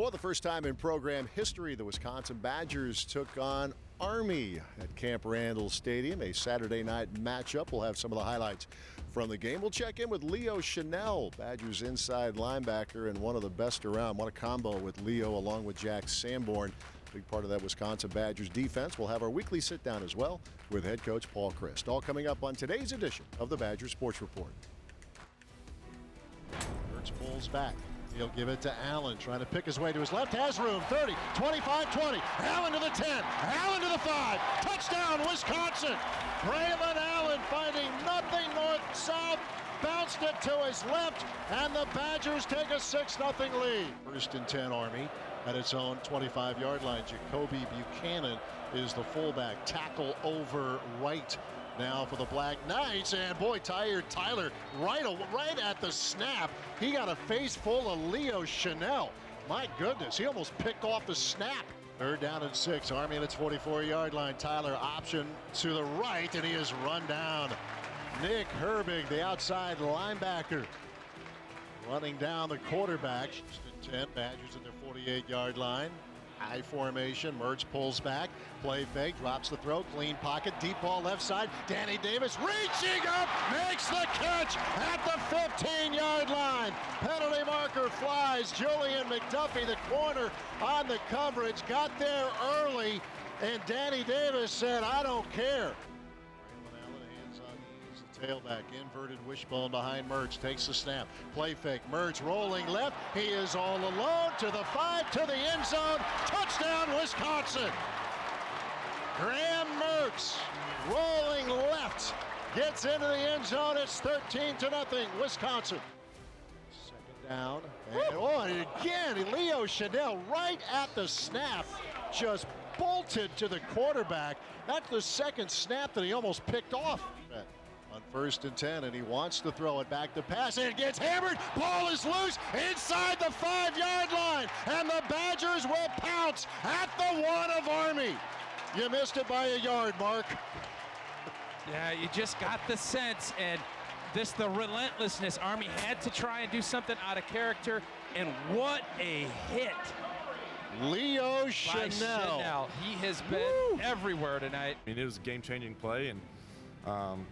For the first time in program history, the Wisconsin Badgers took on Army at Camp Randall Stadium, a Saturday night matchup. We'll have some of the highlights from the game. We'll check in with Leo Chanel, Badgers inside linebacker and one of the best around. What a combo with Leo along with Jack Sanborn. Big part of that Wisconsin Badgers defense. We'll have our weekly sit down as well with head coach Paul Chryst. All coming up on today's edition of the Badgers Sports Report. Mertz pulls back. He'll give it to Allen, trying to pick his way to his left. Has room, 30, 25, 20. Allen to the 10, Allen to the 5. Touchdown, Wisconsin. Braylon Allen finding nothing north-south. Bounced it to his left, and the Badgers take a 6-0 lead. First and 10 Army at its own 25-yard line. Jacoby Buchanan is the fullback. Tackle over right now for the Black Knights, and boy, Tyler right at the snap. He got a face full of Leo Chanel. My goodness, he almost picked off the snap. Third down and 6. Army at its 44-yard line. Tyler option to the right, and he is run down. Nick Herbig, the outside linebacker, running down the quarterback. 10 Badgers at their 48-yard line. High formation. Mertz pulls back. Play fake. Drops the throw. Clean pocket. Deep ball left side. Danny Davis reaching up. Makes the catch at the 15-yard line. Penalty marker flies. Julian McDuffie, the corner, on the coverage. Got there early. And Danny Davis said, I don't care. Tailback, inverted wishbone behind Mertz, takes the snap, play fake, Mertz rolling left, he is all alone to the 5, to the end zone, touchdown Wisconsin! Graham Mertz rolling left, gets into the end zone, it's 13-0, Wisconsin. Second down, and again, Leo Chanel right at the snap, just bolted to the quarterback. That's the second snap that he almost picked off. On first and 10, and he wants to throw it back to pass, and it gets hammered. Ball is loose inside the 5-yard line, and the Badgers will pounce at the 1 of Army. You missed it by a yard, Mark. Yeah, you just got the sense, and the relentlessness. Army had to try and do something out of character, and what a hit. Leo Chanel. He has been everywhere tonight. I mean, it was a game-changing play, and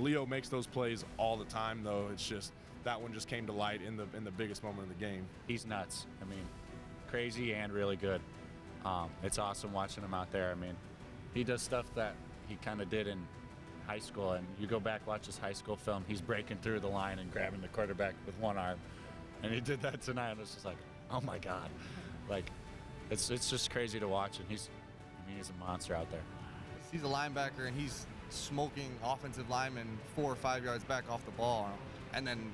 Leo makes those plays all the time, though. It's just that one just came to light in the biggest moment of the game. He's nuts. I mean, crazy and really good. It's awesome watching him out there. I mean, he does stuff that he kind of did in high school, and you go back, watch his high school film, he's breaking through the line and grabbing the quarterback with one arm. And he did that tonight, and it's just like, oh my God. Like, it's just crazy to watch, and he's a monster out there. He's a linebacker, and he's smoking offensive linemen 4 or 5 yards back off the ball, and then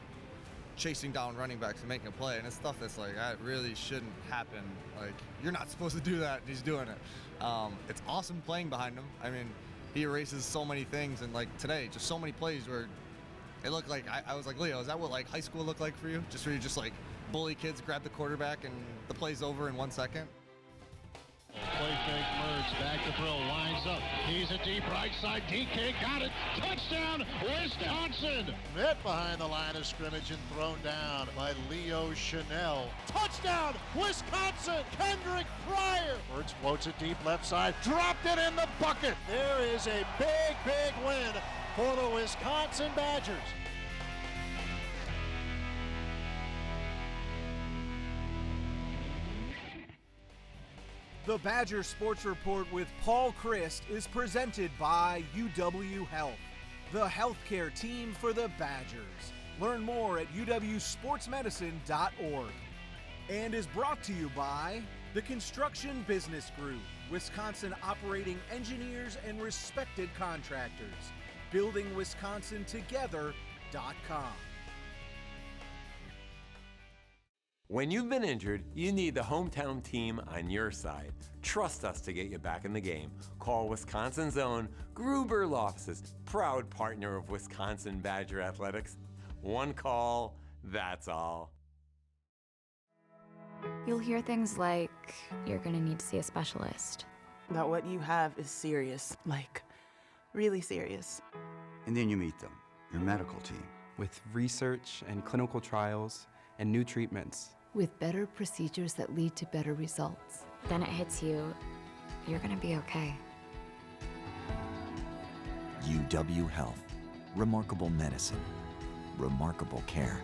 chasing down running backs and making a play. And it's stuff that's like, that really shouldn't happen. Like, you're not supposed to do that, and he's doing it. It's awesome playing behind him. I mean, he erases so many things, and like today, just so many plays where it looked like, I was like, Leo, is that what like high school looked like for you? Just where you just like bully kids, grab the quarterback, and the play's over in 1 second? Play fake, Mertz, back to throw, lines up. He's a deep right side, DK got it. Touchdown, Wisconsin! Met behind the line of scrimmage and thrown down by Leo Chanel. Touchdown, Wisconsin! Kendrick Pryor! Mertz floats it deep left side, dropped it in the bucket. There is a big, big win for the Wisconsin Badgers. The Badger Sports Report with Paul Chryst is presented by UW Health, the healthcare team for the Badgers. Learn more at uwsportsmedicine.org. And is brought to you by the Construction Business Group, Wisconsin operating engineers and respected contractors. BuildingWisconsinTogether.com. When you've been injured, you need the hometown team on your side. Trust us to get you back in the game. Call Wisconsin's own Gruber Loftus, proud partner of Wisconsin Badger Athletics. One call, that's all. You'll hear things like, you're gonna need to see a specialist. That what you have is serious, like really serious. And then you meet them, your medical team. With research and clinical trials and new treatments, with better procedures that lead to better results. Then it hits you, you're gonna be okay. UW Health. Remarkable medicine. Remarkable care.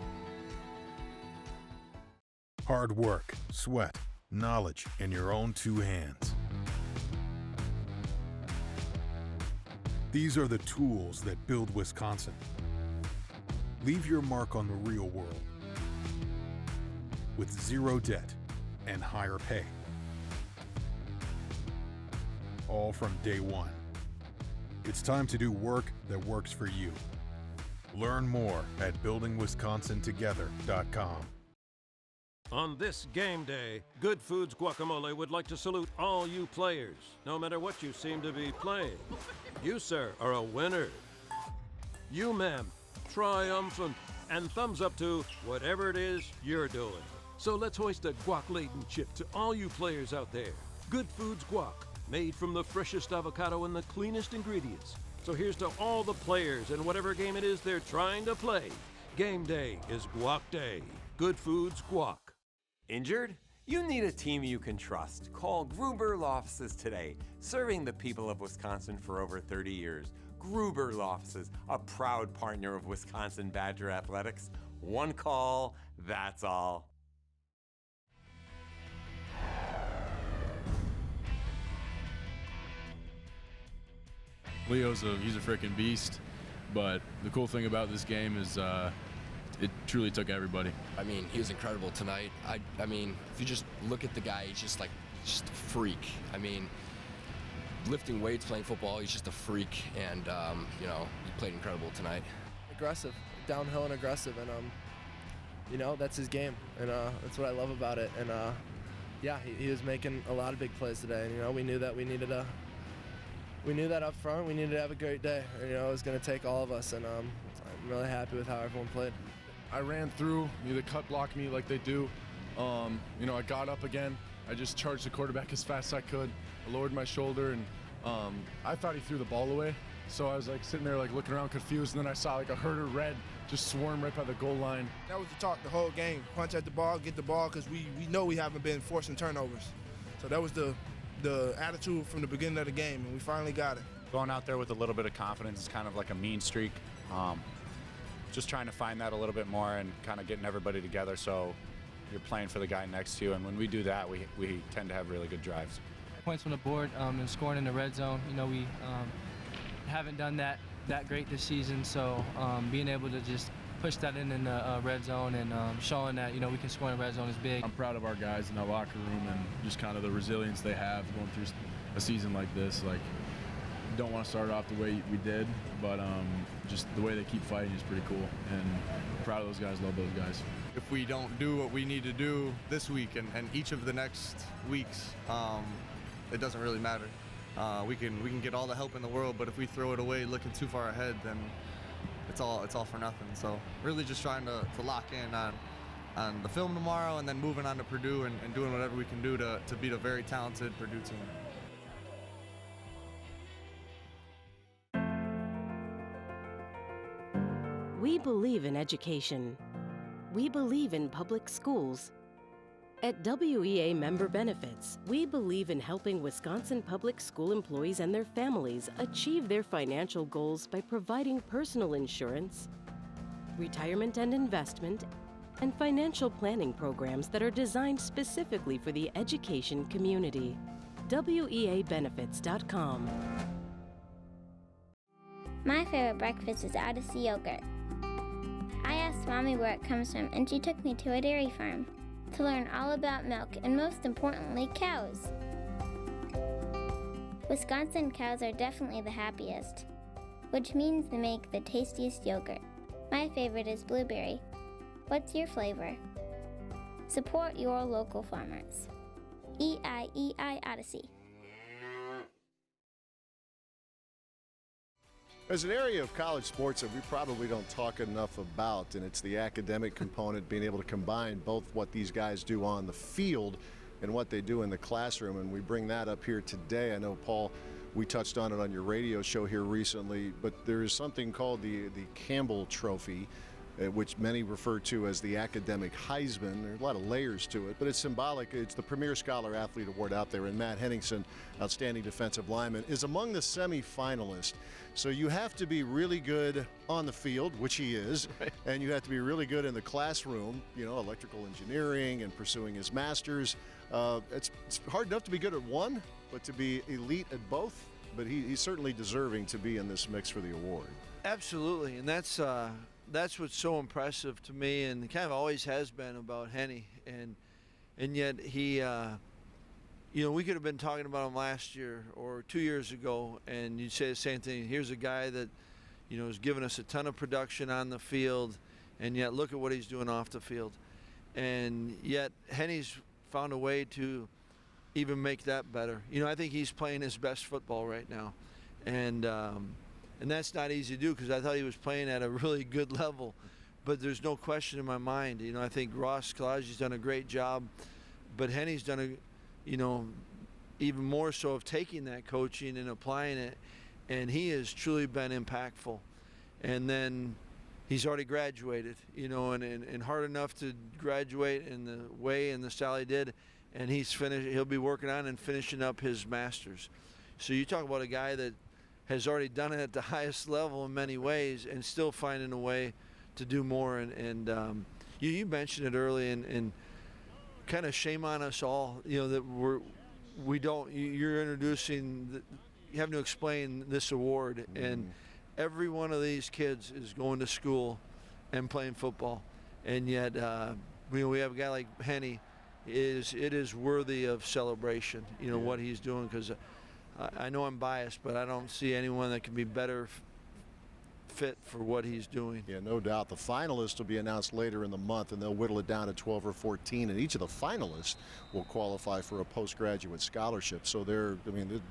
Hard work, sweat, knowledge in your own two hands. These are the tools that build Wisconsin. Leave your mark on the real world with zero debt and higher pay. All from day one. It's time to do work that works for you. Learn more at buildingwisconsintogether.com. On this game day, Good Foods Guacamole would like to salute all you players, no matter what you seem to be playing. You, sir, are a winner. You, ma'am, triumphant, and thumbs up to whatever it is you're doing. So let's hoist a guac-laden chip to all you players out there. Good Foods Guac, made from the freshest avocado and the cleanest ingredients. So here's to all the players and whatever game it is they're trying to play. Game day is Guac Day. Good Foods Guac. Injured? You need a team you can trust. Call Gruber Law Offices today. Serving the people of Wisconsin for over 30 years. Gruber Law Offices, a proud partner of Wisconsin Badger Athletics. One call, that's all. Leo's he's a freaking beast, but the cool thing about this game is it truly took everybody. I mean, he was incredible tonight. I mean, if you just look at the guy, he's just a freak. I mean, lifting weights, playing football, he's just a freak, and you know, he played incredible tonight. Aggressive, downhill and aggressive, and you know, that's his game, and that's what I love about it. And yeah, he was making a lot of big plays today, and you know, we knew that we knew that up front. We needed to have a great day. And, you know, it was going to take all of us, and I'm really happy with how everyone played. I ran through, either cut block me like they do. You know, I got up again. I just charged the quarterback as fast as I could. I lowered my shoulder, and I thought he threw the ball away. So I was like sitting there like looking around confused, and then I saw like a herder red just swarm right by the goal line. That was the talk the whole game. Punch at the ball, get the ball, because we know we haven't been forcing turnovers. So that was the attitude from the beginning of the game, and we finally got it. Going out there with a little bit of confidence is kind of like a mean streak. Just trying to find that a little bit more and kind of getting everybody together so you're playing for the guy next to you. And when we do that, we tend to have really good drives. Points on the board and scoring in the red zone. You know, we haven't done that great this season, so being able to just push that in the red zone and showing that, you know, we can score in the red zone is big. I'm proud of our guys in our locker room and just kind of the resilience they have going through a season like this. Like, don't want to start off the way we did, but just the way they keep fighting is pretty cool. And I'm proud of those guys, love those guys. If we don't do what we need to do this week and each of the next weeks, it doesn't really matter. We can get all the help in the world, but if we throw it away looking too far ahead, then it's all for nothing. So really just trying to lock in on the film tomorrow, and then moving on to Purdue and doing whatever we can do to beat a very talented Purdue team. We believe in education. We believe in public schools. At WEA Member Benefits, we believe in helping Wisconsin public school employees and their families achieve their financial goals by providing personal insurance, retirement and investment, and financial planning programs that are designed specifically for the education community. WEAbenefits.com. My favorite breakfast is Odyssey yogurt. I asked Mommy where it comes from, and she took me to a dairy farm to learn all about milk and, most importantly, cows. Wisconsin cows are definitely the happiest, which means they make the tastiest yogurt. My favorite is blueberry. What's your flavor? Support your local farmers. EIEI Odyssey. There's an area of college sports that we probably don't talk enough about, and it's the academic component, being able to combine both what these guys do on the field and what they do in the classroom, and we bring that up here today. I know, Paul, we touched on it on your radio show here recently, but there is something called the Campbell Trophy, which many refer to as the academic Heisman. There's a lot of layers to it, but it's symbolic. It's the premier scholar athlete award out there, and Matt Henningsen, outstanding defensive lineman, is among the semifinalists. So you have to be really good on the field, which he is, right, and you have to be really good in the classroom, electrical engineering and pursuing his master's. It's hard enough to be good at one, but to be elite at both. But he's certainly deserving to be in this mix for the award. Absolutely, and that's what's so impressive to me, and kind of always has been about Henny, and yet he, we could have been talking about him last year or 2 years ago, and you'd say the same thing. Here's a guy that, has given us a ton of production on the field, and yet look at what he's doing off the field, and yet Henny's found a way to even make that better. I think he's playing his best football right now, and that's not easy to do, because I thought he was playing at a really good level, but there's no question in my mind. I think Ross Kalaji's done a great job, but Henny's done even more so of taking that coaching and applying it, and he has truly been impactful. And then he's already graduated, and hard enough to graduate in the way and the style he did. And he'll be working on and finishing up his master's. So you talk about a guy that has already done it at the highest level in many ways and still finding a way to do more. And you mentioned it early, and kind of shame on us all, that you're introducing, you have to explain this award. And every one of these kids is going to school and playing football. And yet, we have a guy like Henny. It is worthy of celebration, what he's doing, because I know I'm biased, but I don't see anyone that can be better fit for what he's doing. Yeah, no doubt. The finalists will be announced later in the month, and they'll whittle it down to 12 or 14, and each of the finalists will qualify for a postgraduate scholarship. So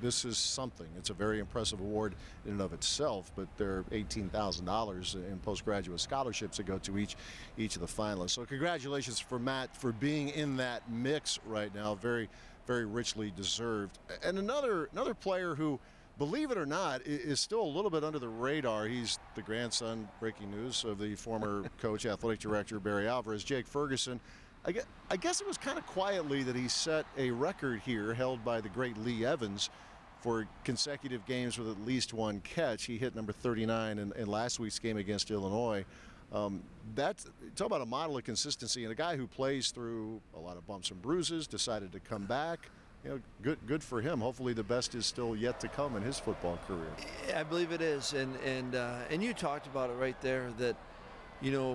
this is something. It's a very impressive award in and of itself, but there are $18,000 in postgraduate scholarships that go to each of the finalists. So congratulations for Matt for being in that mix right now. Very, very richly deserved. And another player who, believe it or not, is still a little bit under the radar. He's the grandson, breaking news, of the former coach, athletic director Barry Alvarez, Jake Ferguson. I guess it was kind of quietly that he set a record here held by the great Lee Evans for consecutive games with at least one catch. He hit number 39 in last week's game against Illinois. Talk about a model of consistency, and a guy who plays through a lot of bumps and bruises, decided to come back. Good for him. Hopefully the best is still yet to come in his football career. Yeah, I believe it is, and you talked about it right there, that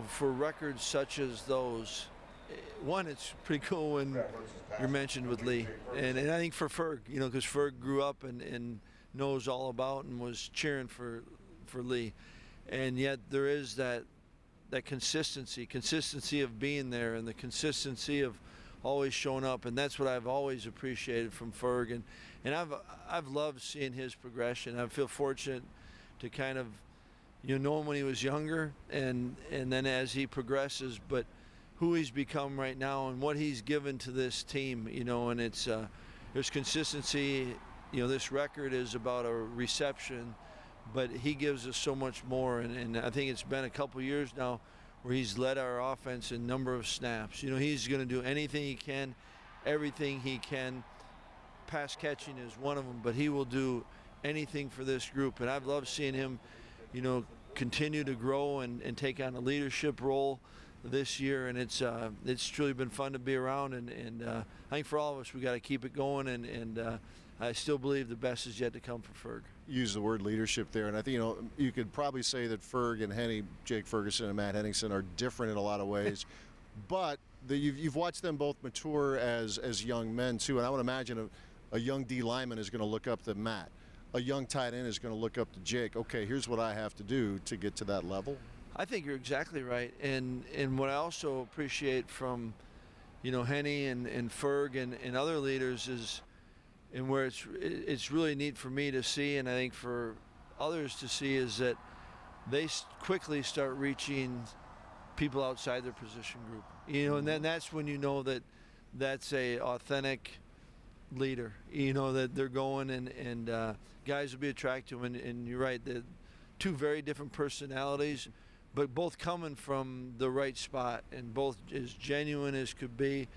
for records such as those, one, it's pretty cool when you're mentioned with Lee, and I think for Ferg, because Ferg grew up and knows all about and was cheering for Lee, and yet there is that consistency of being there, and the consistency of always showing up, and that's what I've always appreciated from Ferg, and I've loved seeing his progression. I feel fortunate to kind of know him when he was younger, and then as he progresses, but who he's become right now and what he's given to this team, and it's there's consistency. This record is about a reception, but he gives us so much more, and I think it's been a couple years now where he's led our offense in number of snaps. He's going to do anything he can, everything he can. Pass catching is one of them, but he will do anything for this group. And I've loved seeing him, continue to grow and take on a leadership role this year. And it's truly been fun to be around. And I think for all of us, we got to keep it going. And I still believe the best is yet to come for Ferg. Use the word leadership there, and I think you could probably say that Ferg and Henny, Jake Ferguson and Matt Henningsen, are different in a lot of ways, but you've watched them both mature as young men too. And I would imagine a young D lineman is going to look up to Matt, a young tight end is going to look up to Jake. Okay, here's what I have to do to get to that level. I think you're exactly right, and what I also appreciate from Henny and Ferg and other leaders is, and where it's really neat for me to see, and I think for others to see, is that they quickly start reaching people outside their position group. And then that's when that that's a authentic leader. That they're going and guys will be attracted to them. And you're right, the two very different personalities, but both coming from the right spot and both as genuine as could be.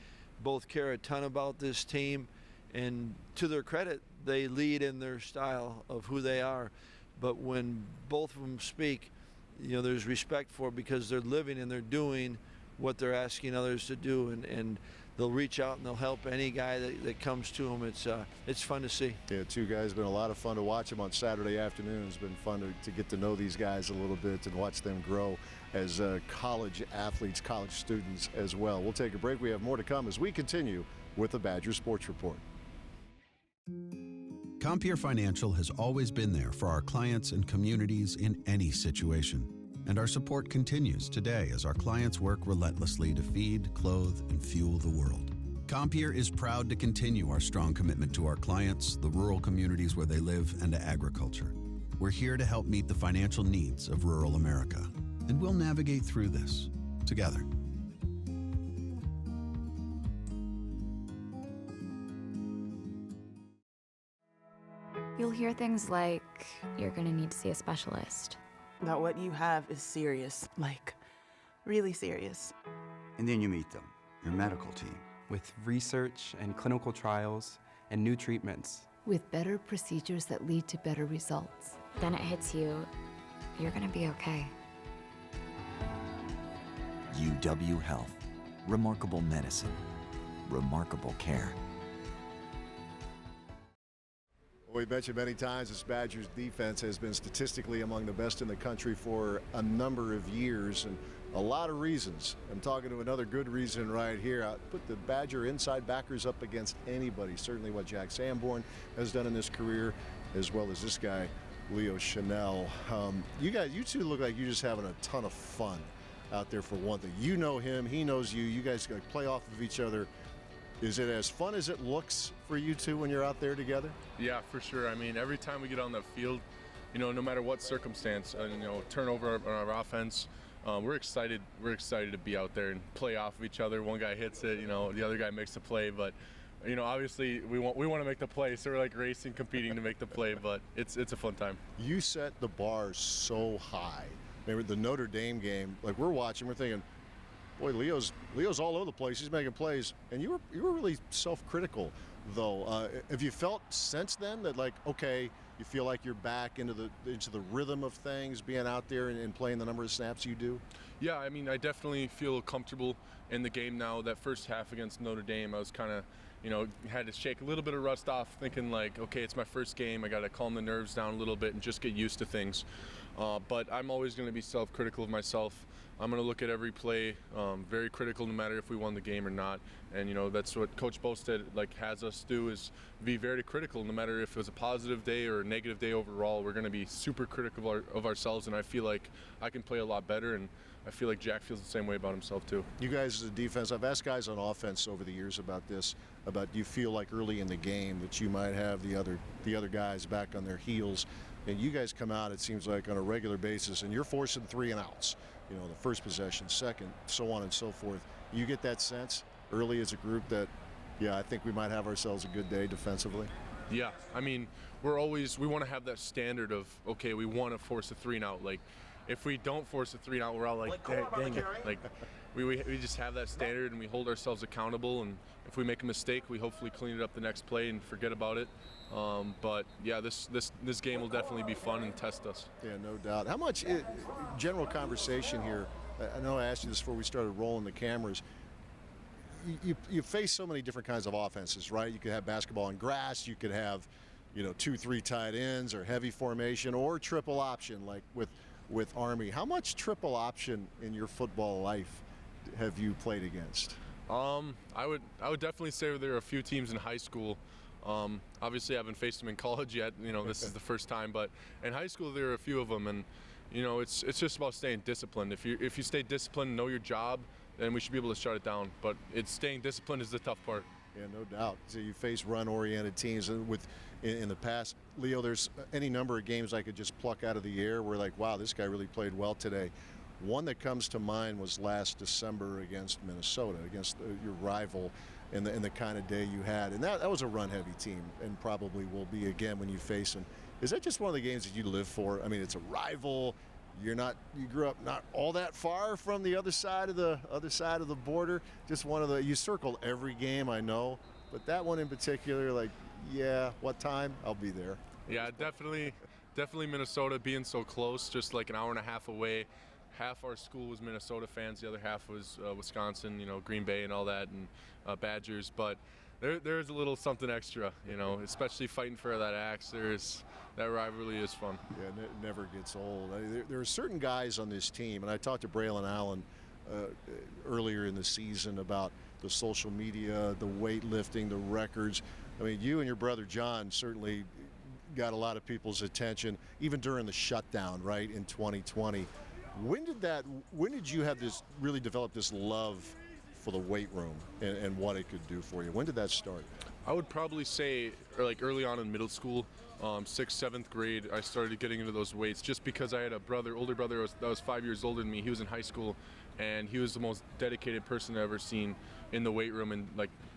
Both care a ton about this team, and to their credit, they lead in their style of who they are. But when both of them speak, there's respect for it because they're living and they're doing what they're asking others to do, and they'll reach out and they'll help any guy that comes to them. It's fun to see. Yeah, two guys. Been a lot of fun to watch them on Saturday afternoon. It's been fun to get to know these guys a little bit and watch them grow as college athletes, college students as well. We'll take a break. We have more to come as we continue with the Badger Sports Report. Compeer Financial has always been there for our clients and communities in any situation. And our support continues today as our clients work relentlessly to feed, clothe, and fuel the world. Compeer is proud to continue our strong commitment to our clients, the rural communities where they live, and to agriculture. We're here to help meet the financial needs of rural America, and we'll navigate through this together. You'll hear things like, you're gonna need to see a specialist. That what you have is serious, like really serious. And then you meet them, your medical team. With research and clinical trials and new treatments. With better procedures that lead to better results. Then it hits you, you're gonna be okay. UW Health. Remarkable medicine. Remarkable care. We mentioned many times this Badgers defense has been statistically among the best in the country for a number of years, and a lot of reasons. I'm talking to another good reason right here. I put the Badger inside backers up against anybody. Certainly what Jack Sanborn has done in his career, as well as this guy, Leo Chanel. You two look like you're just having a ton of fun out there for one thing. You know him, he knows you. You guys play off of each other. Is it as fun as it looks for you two when you're out there together? Yeah, for sure. I mean, every time we get on the field, no matter what circumstance, turnover on our offense, we're excited. We're excited to be out there and play off of each other. One guy hits it, the other guy makes the play, but obviously we want to make the play, so we're like racing, competing to make the play. But it's a fun time. You set the bar so high. Maybe the Notre Dame game, like we're watching, we're thinking, boy, Leo's all over the place. He's making plays, and you were really self-critical, though. Have you felt since then that, like, okay, you feel like you're back into the rhythm of things, being out there and playing the number of snaps you do? Yeah, I mean, I definitely feel comfortable in the game now. That first half against Notre Dame, I was kind of, had to shake a little bit of rust off, thinking like, okay, it's my first game. I got to calm the nerves down a little bit and just get used to things. But I'm always going to be self-critical of myself. I'm going to look at every play, very critical, no matter if we won the game or not. And that's what Coach Bostad has us do, is be very critical, no matter if it was a positive day or a negative day overall. We're going to be super critical of ourselves, and I feel like I can play a lot better, and I feel like Jack feels the same way about himself too. You guys as a defense, I've asked guys on offense over the years about this, about do you feel like early in the game that you might have the other guys back on their heels, and you guys come out, it seems like, on a regular basis, and you're forcing 3 and outs. The first possession, second, so on and so forth. You get that sense early as a group that, yeah, I think we might have ourselves a good day defensively? Yeah, I mean, we want to have that standard of, okay, we want to force a 3 and out. Like, if we don't force a 3 and out, we're all like dang it. Like, we just have that standard, and we hold ourselves accountable, and if we make a mistake, we hopefully clean it up the next play and forget about it. But yeah, this game will definitely be fun and test us. Yeah, no doubt. How much general conversation here? I know I asked you this before we started rolling the cameras. You face so many different kinds of offenses, right? You could have basketball on grass. You could have, 2-3 tight ends, or heavy formation, or triple option, like with Army. How much triple option in your football life have you played against? I would definitely say there are a few teams in high school. Obviously, I haven't faced them in college yet. This is the first time, but in high school there are a few of them, and it's just about staying disciplined. If you stay disciplined, know your job, then we should be able to shut it down. But staying disciplined is the tough part. Yeah, no doubt. So you face run-oriented teams, and in the past, Leo, there's any number of games I could just pluck out of the air where, like, wow, this guy really played well today. One that comes to mind was last December against Minnesota, against your rival, and the kind of day you had. And that was a run-heavy team, and probably will be again when you face them. Is that just one of the games that you live for? I mean, it's a rival. you grew up not all that far from the other side of the border. Just you circled every game, I know, but that one in particular, like, yeah, what time? I'll be there. Yeah, definitely Minnesota, being so close, just like an hour and a half away. Half our school was Minnesota fans, the other half was Wisconsin, Green Bay and all that, and Badgers. But there's a little something extra, especially fighting for that axe. That rivalry is fun. Yeah, it never gets old. There are certain guys on this team, and I talked to Braylon Allen earlier in the season about the social media, the weightlifting, the records. I mean, you and your brother John certainly got a lot of people's attention, even during the shutdown, right, in 2020. When did you have really develop this love for the weight room and what it could do for you? When did that start? I would probably say early on in middle school, 6th, 7th grade, I started getting into those weights just because I had a older brother that was 5 years older than me. He was in high school, and he was the most dedicated person I've ever seen in the weight room, and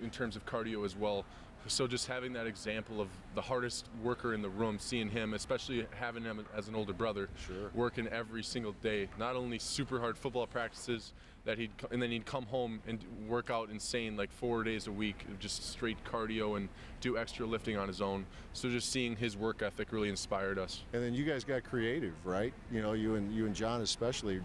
in terms of cardio as well. So just having that example of the hardest worker in the room, seeing him, especially having him as an older brother, working every single day, not only super hard football practices and then he'd come home and work out insane 4 days a week, just straight cardio and do extra lifting on his own. So just seeing his work ethic really inspired us. And then you guys got creative, right? You and John especially,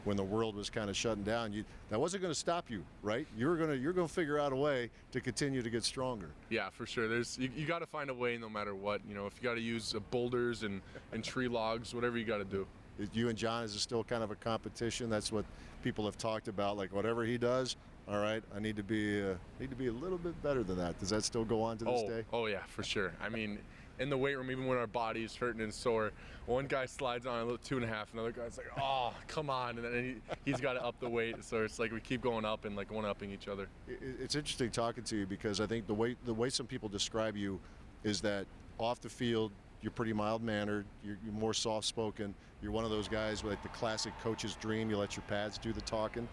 when the world was kind of shutting down, that wasn't going to stop you, right? You're going to figure out a way to continue to get stronger. Yeah, for sure. You got to find a way no matter what. If you got to use boulders and tree logs, whatever you got to do. You and John, is it still kind of a competition? That's what people have talked about. Like, whatever he does, all right, I need to be a little bit better than that. Does that still go on to this day? Oh yeah, for sure. I mean, in the weight room, even when our body's hurting and sore, one guy slides on a little 2.5, another guy's like, oh, come on, and then he's got to up the weight. So it's like we keep going up and one-upping each other. It's interesting talking to you because I think the way some people describe you is that off the field, you're pretty mild-mannered, you're more soft-spoken, you're one of those guys with the classic coach's dream, you let your pads do the talking.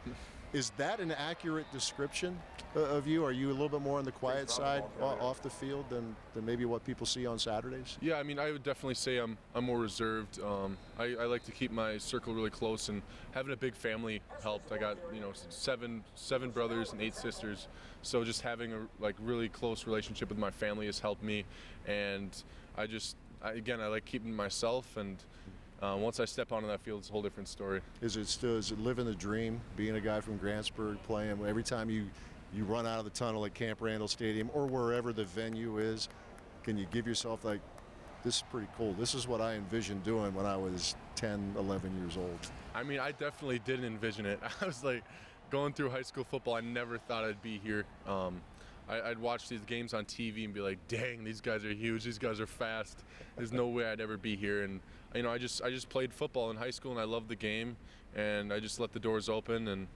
Is that an accurate description of you? Are you a little bit more on the quiet side off the field than maybe what people see on Saturdays? Yeah, I mean, I would definitely say I'm more reserved. I like to keep my circle really close, and having a big family helped. I got seven brothers and 8 sisters, so just having a really close relationship with my family has helped me. And I like keeping myself, and once I step onto that field, it's a whole different story. Is it living the dream, being a guy from Grantsburg, playing every time you run out of the tunnel at Camp Randall Stadium or wherever the venue is? Can you give yourself this is pretty cool, this is what I envisioned doing when I was 10, 11 years old? I mean, I definitely didn't envision it. I was going through high school football, I never thought I'd be here. I'd watch these games on TV and be like, dang, these guys are huge, these guys are fast. There's no way I'd ever be here. And I just played football in high school, and I loved the game, and I just let the doors open, and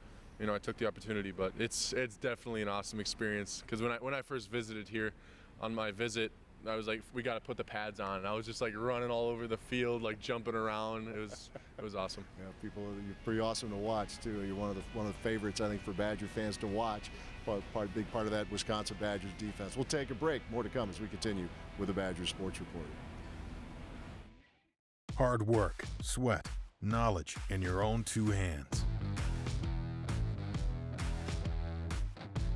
I took the opportunity. But it's definitely an awesome experience, because when I first visited here, on my visit, I was like, we got to put the pads on, and I was just running all over the field, jumping around. It was awesome. Yeah, you're pretty awesome to watch too. You're one of the favorites, I think, for Badger fans to watch. Big part of that Wisconsin Badgers defense. We'll take a break. More to come as we continue with the Badgers Sports Report. Hard work, sweat, knowledge in your own 2 hands.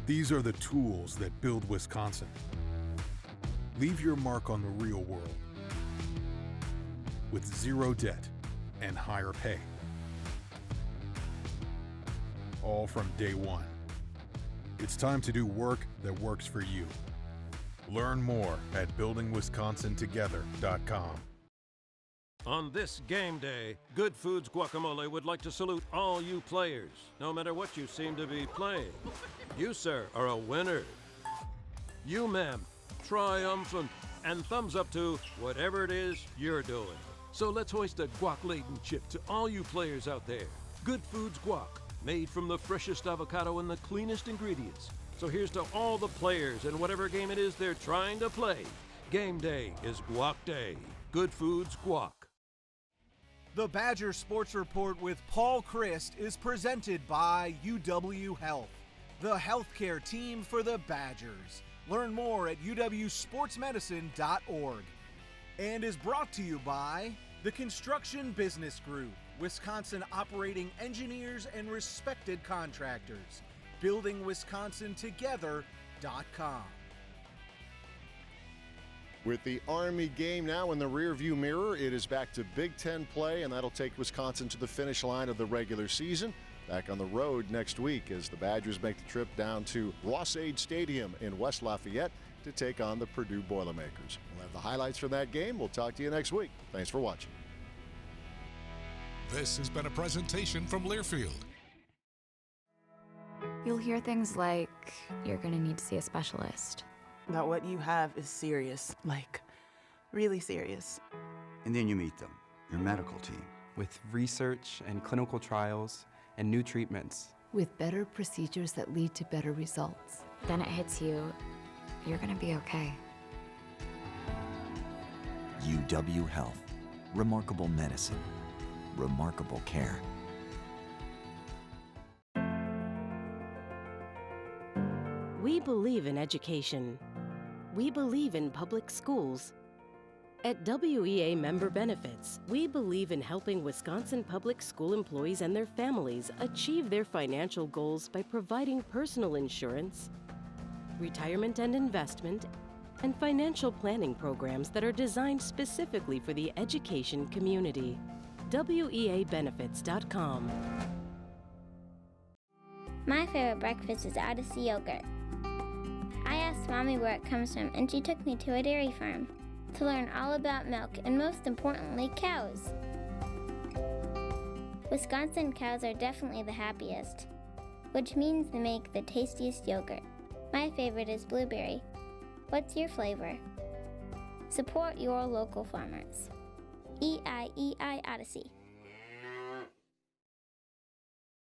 These are the tools that build Wisconsin. Leave your mark on the real world with 0 debt and higher pay. All from day one. It's time to do work that works for you. Learn more at buildingwisconsintogether.com. On this game day, Good Foods Guacamole would like to salute all you players, no matter what you seem to be playing. You, sir, are a winner. You, ma'am, triumphant, and thumbs up to whatever it is you're doing. So let's hoist a guac-laden chip to all you players out there. Good Foods Guac, made from the freshest avocado and the cleanest ingredients. So here's to all the players and whatever game it is they're trying to play. Game day is Guac Day. Good Foods Guac. The Badger Sports Report with Paul Chryst is presented by UW Health, the healthcare team for the Badgers. Learn more at uwsportsmedicine.org. And is brought to you by The Construction Business Group, Wisconsin operating engineers and respected contractors. BuildingWisconsinTogether.com. With the Army game now in the rearview mirror, it is back to Big Ten play, and that'll take Wisconsin to the finish line of the regular season. Back on the road next week as the Badgers make the trip down to Ross-Ade Stadium in West Lafayette to take on the Purdue Boilermakers. We'll have the highlights from that game. We'll talk to you next week. Thanks for watching. This has been a presentation from Learfield. You'll hear things like, you're gonna need to see a specialist. That what you have is serious, like really serious. And then you meet them, your medical team. With research and clinical trials and new treatments. With better procedures that lead to better results. Then it hits you, you're gonna be okay. UW Health. Remarkable medicine. Remarkable care. We believe in education. We believe in public schools. At WEA Member Benefits, we believe in helping Wisconsin public school employees and their families achieve their financial goals by providing personal insurance, retirement and investment, and financial planning programs that are designed specifically for the education community. WEABenefits.com. My favorite breakfast is Odyssey yogurt. I asked Mommy where it comes from, and she took me to a dairy farm to learn all about milk and, most importantly, cows. Wisconsin cows are definitely the happiest, which means they make the tastiest yogurt. My favorite is blueberry. What's your flavor? Support your local farmers. EIEI Odyssey.